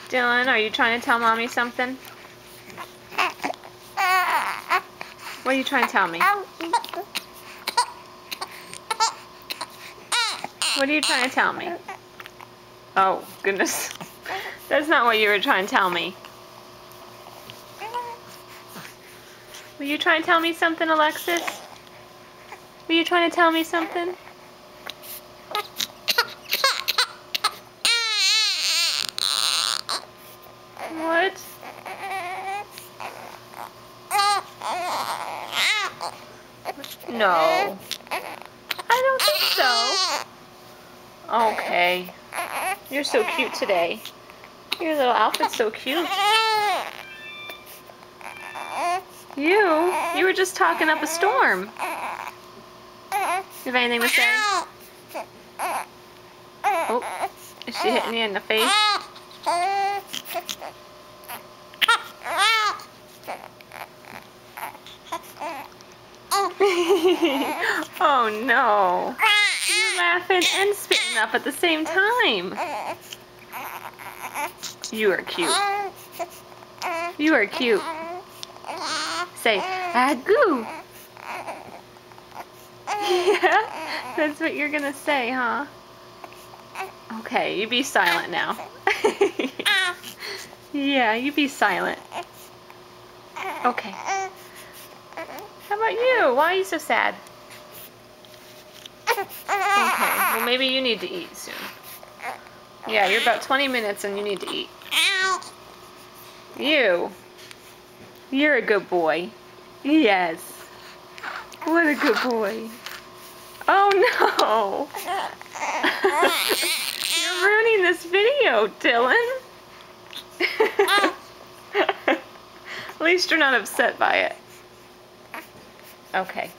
Dylan, are you trying to tell Mommy something? What are you trying to tell me? What are you trying to tell me? Oh, goodness. That's not what you were trying to tell me. Were you trying to tell me something, Alexis? Were you trying to tell me something? What? No. I don't think so. Okay. You're so cute today. Your little outfit's so cute. You were just talking up a storm. You have anything to say? Oh, is she hitting you in the face? Oh no. You're laughing and spitting up at the same time. You are cute. You are cute. Say, agoo. Yeah, that's what you're gonna say, huh? Okay, you be silent now. Yeah, you be silent. Okay. How about you? Why are you so sad? Okay, well maybe you need to eat soon. Yeah, you're about 20 minutes and you need to eat. You're a good boy. Yes. What a good boy. Oh no! You're ruining this video, Dylan. At least you're not upset by it. Okay.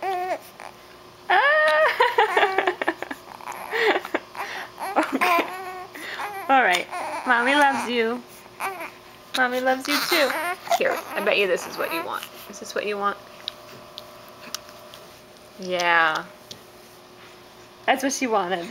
Okay. Alright. Mommy loves you. Mommy loves you too. Here, I bet you this is what you want. Is this what you want? Yeah. That's what she wanted.